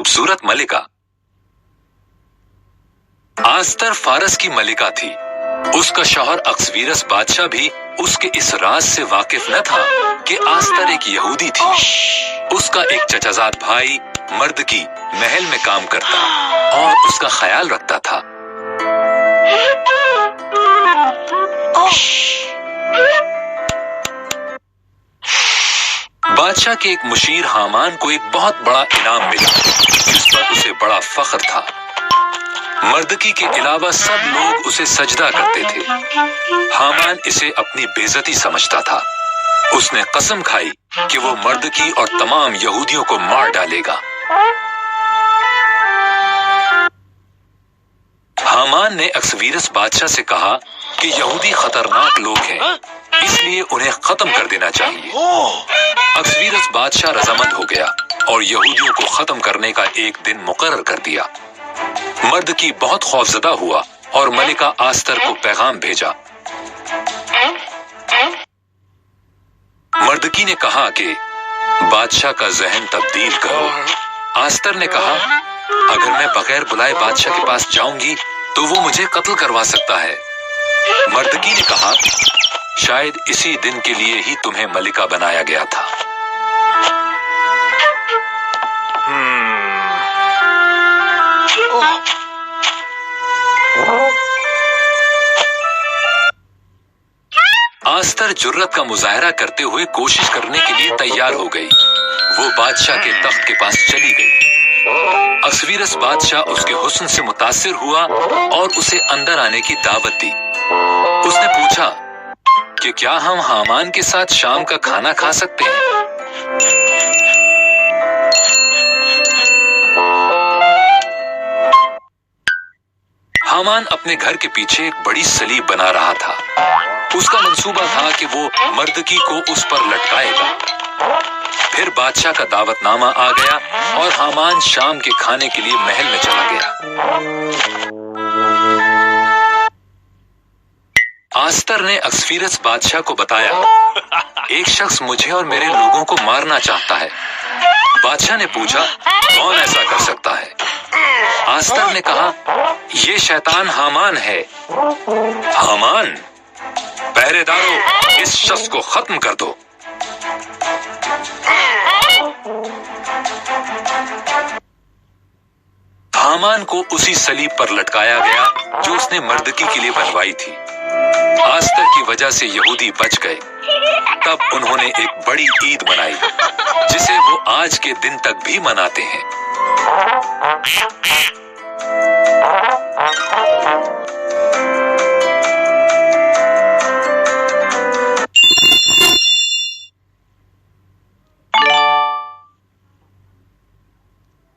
खूबसूरत मलिका। आस्तर फारस की मलिका थी। उसका शौहर अक्सवीरस बादशाह भी उसके इस राज से वाकिफ न था कि आस्तर एक यहूदी थी। उसका एक चचाजाद भाई मर्दकी महल में काम करता और उसका ख्याल रखता था। बादशाह के एक मुशीर हामान को एक बहुत बड़ा इनाम मिला जिस पर उसे बड़ा फख्र था। मर्दकी के अलावा सब लोग उसे सजदा करते थे। हामान इसे अपनी बेइज्जती समझता था। उसने कसम खाई कि वो मर्दकी और तमाम यहूदियों को मार डालेगा। हामान ने अक्सवीरस बादशाह से कहा कि यहूदी खतरनाक लोग हैं, इसलिए उन्हें खत्म कर देना चाहिए। अक्सवीरस बादशाह रजामंद हो गया और यहूदियों को खत्म करने का एक दिन मुकर्रर कर दिया। मर्दकी बहुत खौफजदा हुआ और मलिका आस्तर को पैगाम भेजा। मर्दकी ने कहा कि बादशाह का जहन तब्दील करो। आस्तर ने कहा, अगर मैं बगैर बुलाए बादशाह के पास जाऊंगी तो वो मुझे कत्ल करवा सकता है। मर्दकी ने कहा, शायद इसी दिन के लिए ही तुम्हें मलिका बनाया गया था। आस्तर जुर्रत का मुजाहरा करते हुए कोशिश करने के लिए तैयार हो गई। वो बादशाह के तख्त के पास चली गई। अक्सवीरस बादशाह उसके हुस्न से मुतासिर हुआ और उसे अंदर आने की दावत दी। उसने पूछा कि क्या हम हामान के साथ शाम का खाना खा सकते हैं। हामान अपने घर के पीछे एक बड़ी सलीब बना रहा था। उसका मंसूबा था कि वो मर्दकी को उस पर लटकाएगा। फिर बादशाह का दावतनामा आ गया और हामान शाम के खाने के लिए महल में चला गया। आस्तर ने अक्सवीरस बादशाह को बताया, एक शख्स मुझे और मेरे लोगों को मारना चाहता है। बादशाह ने पूछा, कौन ऐसा कर सकता है? आस्तर ने कहा, ये शैतान हामान है। हामान, पहरेदारों, इस शख्स को खत्म कर दो। हामान को उसी सलीब पर लटकाया गया जो उसने मर्दकी के लिए बनवाई थी। आस्तर की वजह से यहूदी बच गए। तब उन्होंने एक बड़ी ईद मनाई जिसे वो आज के दिन तक भी मनाते हैं।